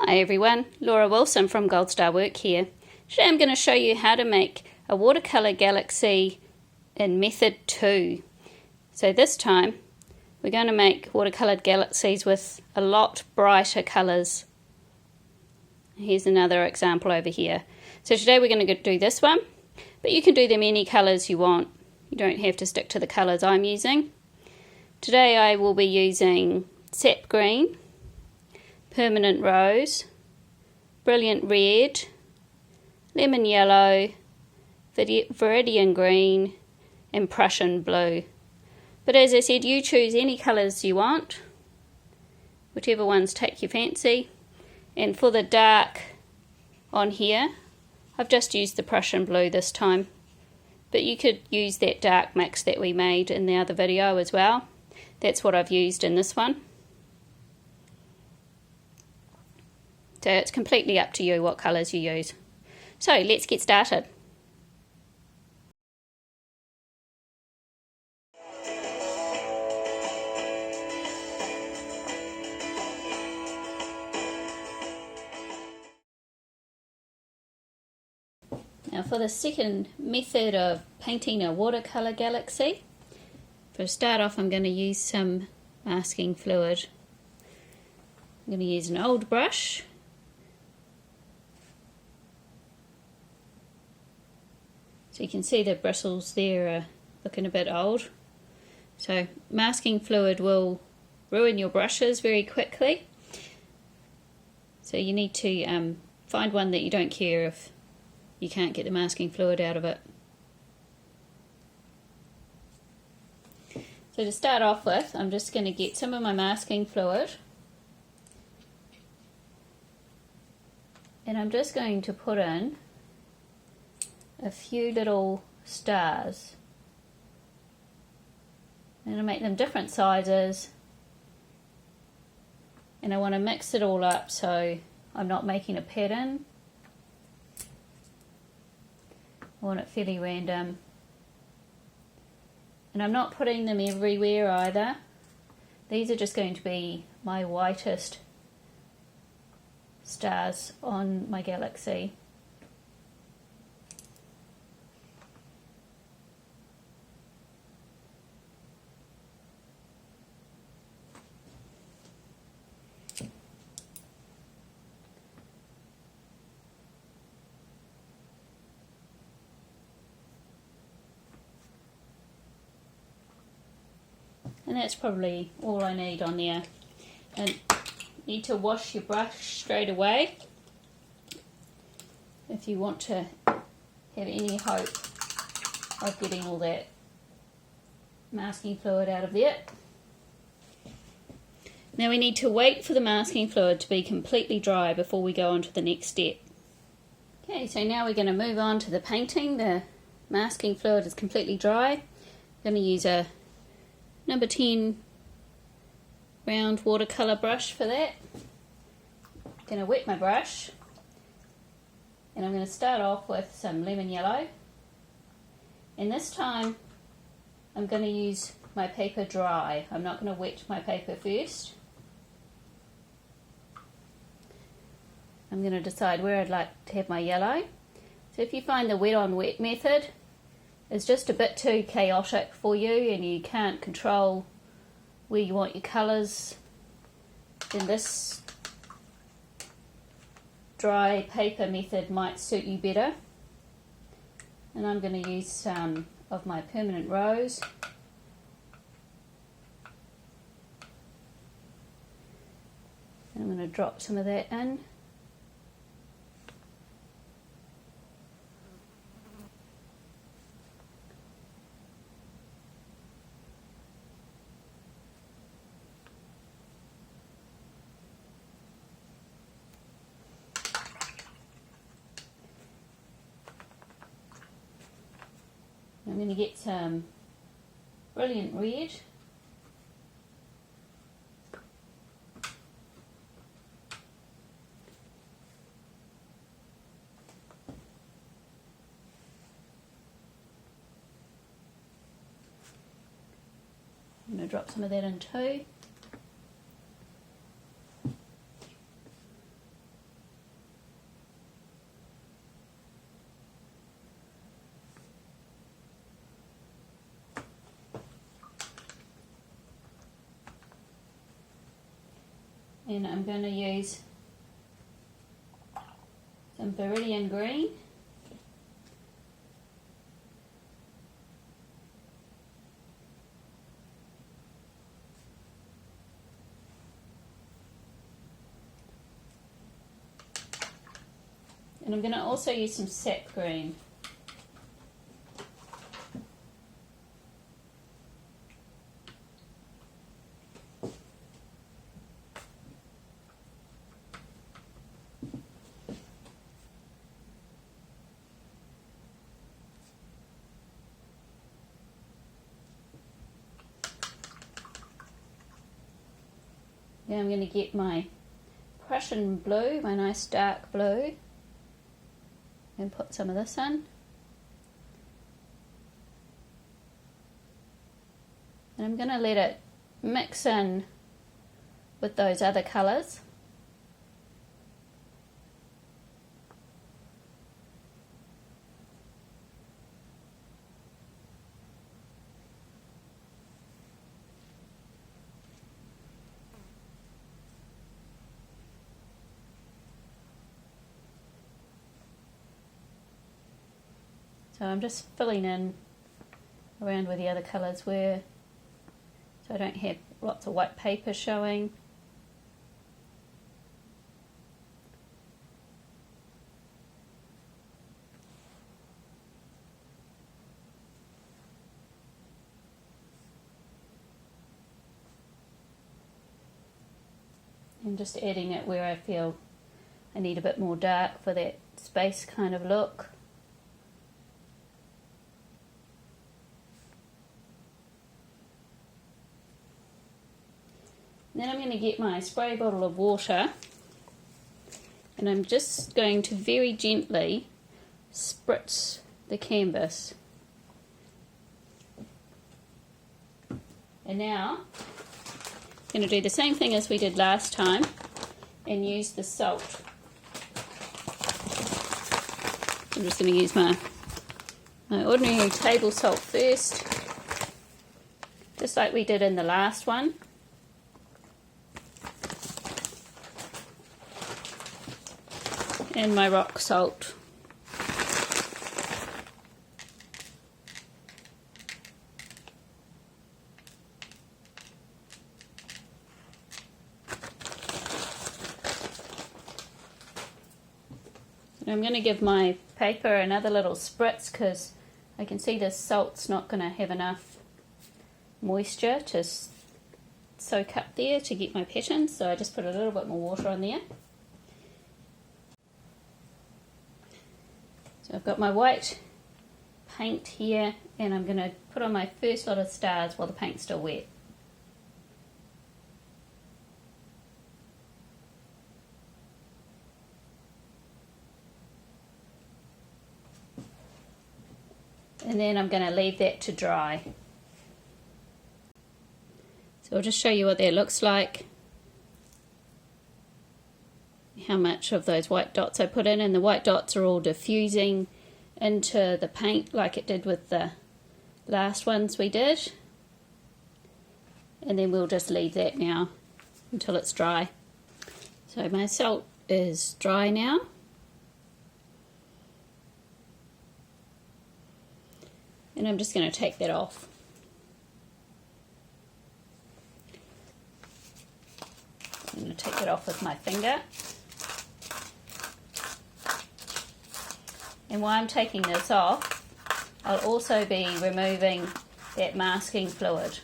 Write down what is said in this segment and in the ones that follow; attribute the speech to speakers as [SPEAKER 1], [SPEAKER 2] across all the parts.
[SPEAKER 1] Hi everyone, Laura Wilson from Gold Star Work here. Today I'm going to show you how to make a watercolour galaxy in method 2. So this time we're going to make watercoloured galaxies with a lot brighter colours. Here's another example over here. So today we're going to do this one, but you can do them any colours you want. You don't have to stick to the colours I'm using. Today I will be using sap green, permanent rose, brilliant red, lemon yellow, viridian green and Prussian blue. But as I said, you choose any colours you want, whichever ones take your fancy. And for the dark on here, I've just used the Prussian blue this time, but you could use that dark mix that we made in the other video as well. That's what I've used in this one. So it's completely up to you what colours you use. So let's get started. Now for the second method of painting a watercolour galaxy, for a start off I'm going to use some masking fluid. I'm going to use an old brush. So you can see the bristles there are looking a bit old. So masking fluid will ruin your brushes very quickly. So you need to find one that you don't care if you can't get the masking fluid out of it. So to start off with, I'm just going to get some of my masking fluid and I'm just going to put in a few little stars. I'm going to make them different sizes, and I want to mix it all up so I'm not making a pattern. I want it fairly random. And I'm not putting them everywhere either. These are just going to be my whitest stars on my galaxy. And that's probably all I need on there. And you need to wash your brush straight away if you want to have any hope of getting all that masking fluid out of there. Now we need to wait for the masking fluid to be completely dry before we go on to the next step. Okay, so now we're going to move on to the painting. The masking fluid is completely dry. I'm going to use a number 10 round watercolour brush for that. I'm going to wet my brush and I'm going to start off with some lemon yellow, and this time I'm going to use my paper dry. I'm not going to wet my paper first. I'm going to decide where I'd like to have my yellow. So if you find the wet on wet method is just a bit too chaotic for you and you can't control where you want your colours, then this dry paper method might suit you better. And I'm going to use some of my permanent rose. And I'm going to drop some of that in. I'm going to get some brilliant red. I'm going to drop some of that in too. And I'm going to use some Viridian Green. And I'm going to also use some sap green. Now I'm going to get my Prussian blue, my nice dark blue, and put some of this in. And I'm going to let it mix in with those other colours. So I'm just filling in around where the other colours were, so I don't have lots of white paper showing. And just adding it where I feel I need a bit more dark for that space kind of look. Then I'm going to get my spray bottle of water, and I'm just going to very gently spritz the canvas. And now I'm going to do the same thing as we did last time and use the salt. I'm just going to use my ordinary table salt first, just like we did in the last one. And my rock salt. And I'm going to give my paper another little spritz because I can see this salt's not going to have enough moisture to soak up there to get my patterns, so I just put a little bit more water on there. So I've got my white paint here, and I'm going to put on my first lot of stars while the paint's still wet. And then I'm going to leave that to dry. So I'll just show you what that looks like. How much of those white dots I put in, and the white dots are all diffusing into the paint like it did with the last ones we did. And then we'll just leave that now until it's dry. So my salt is dry now. And I'm just going to take that off. I'm going to take it off with my finger. And while I'm taking this off, I'll also be removing that masking fluid.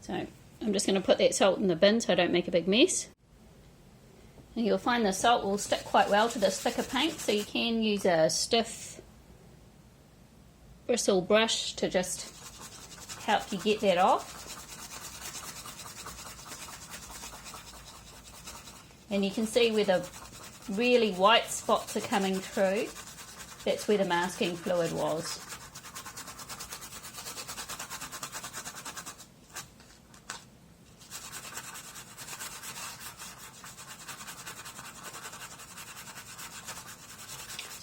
[SPEAKER 1] So I'm just going to put that salt in the bin so I don't make a big mess. And you'll find the salt will stick quite well to this thicker paint, so you can use a stiff bristle brush to just help you get that off. And you can see where the really white spots are coming through. That's where the masking fluid was.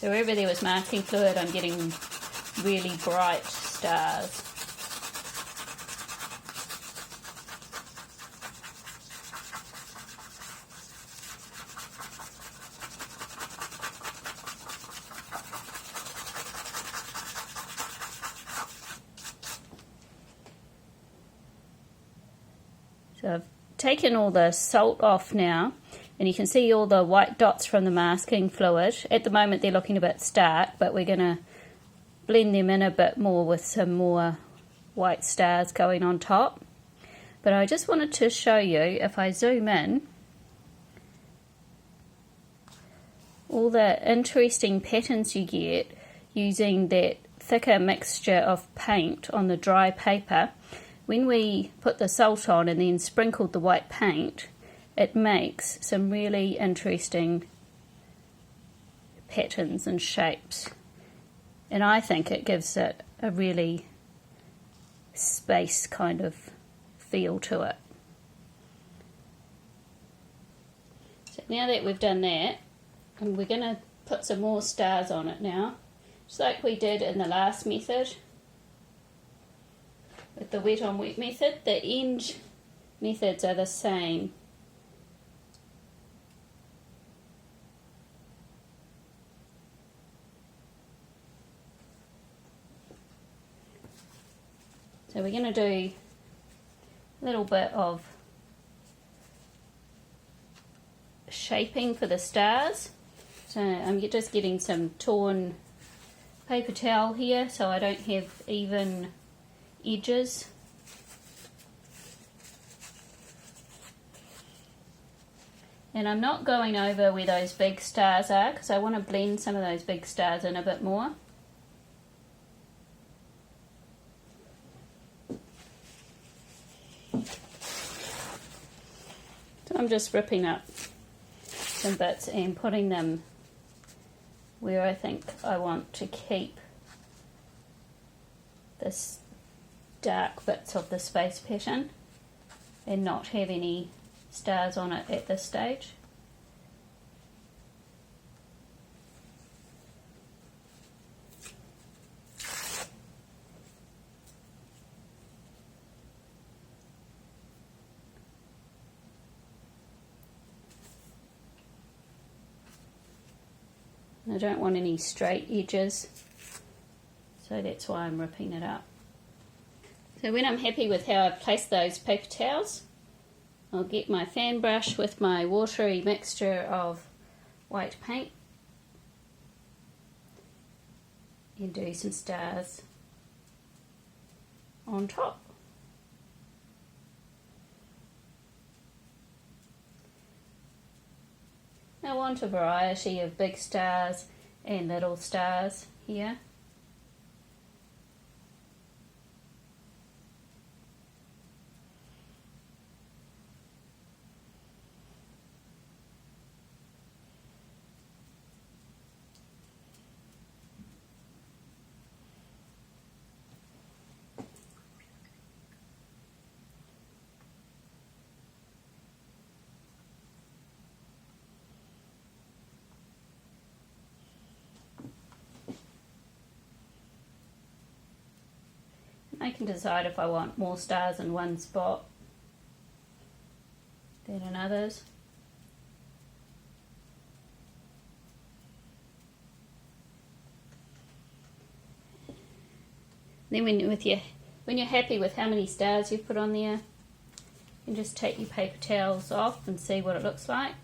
[SPEAKER 1] So wherever there was masking fluid, I'm getting really bright stars. So I've taken all the salt off now, and you can see all the white dots from the masking fluid. At the moment they're looking a bit stark, but we're going to blend them in a bit more with some more white stars going on top. But I just wanted to show you, if I zoom in, all the interesting patterns you get using that thicker mixture of paint on the dry paper. When we put the salt on and then sprinkled the white paint, it makes some really interesting patterns and shapes. And I think it gives it a really space kind of feel to it. So now that we've done that, and we're going to put some more stars on it now, just like we did in the last method. With the wet on wet method, the end methods are the same. So we're going to do a little bit of shaping for the stars. So I'm just getting some torn paper towel here so I don't have even edges. And I'm not going over where those big stars are because I want to blend some of those big stars in a bit more. So I'm just ripping up some bits and putting them where I think I want to keep this dark bits of the space pattern and not have any stars on it at this stage. I don't want any straight edges, so that's why I'm ripping it up. So when I'm happy with how I've placed those paper towels, I'll get my fan brush with my watery mixture of white paint and do some stars on top. I want a variety of big stars and little stars here. I can decide if I want more stars in one spot than in others. Then when you're happy with how many stars you've put on there, you can just take your paper towels off and see what it looks like.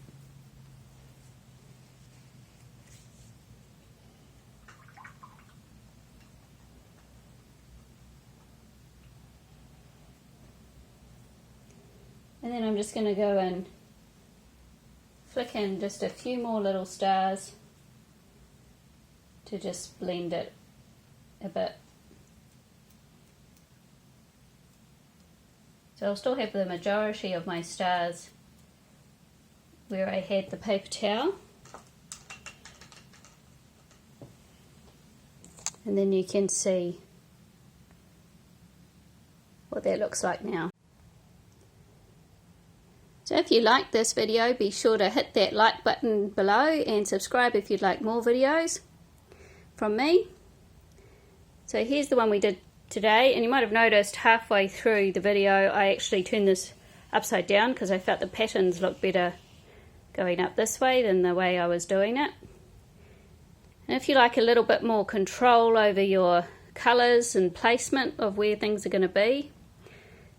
[SPEAKER 1] And then I'm just going to go and flick in just a few more little stars to just blend it a bit. So I'll still have the majority of my stars where I had the paper towel. And then you can see what that looks like now. So if you like this video, be sure to hit that like button below and subscribe if you'd like more videos. from me. So here's the one we did today, and you might have noticed halfway through the video I actually turned this upside down because I felt the patterns looked better going up this way than the way I was doing it. And if you like a little bit more control over your colours and placement of where things are going to be,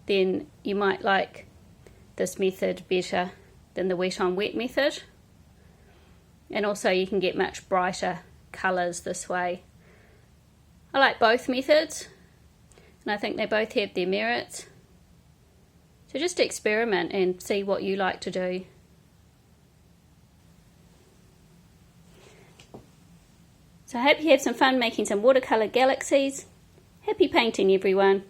[SPEAKER 1] then you might like this method better than the wet on wet method. And also you can get much brighter colours this way. I like both methods, and I think they both have their merits. So just experiment and see what you like to do. So I hope you have some fun making some watercolour galaxies. Happy painting, everyone.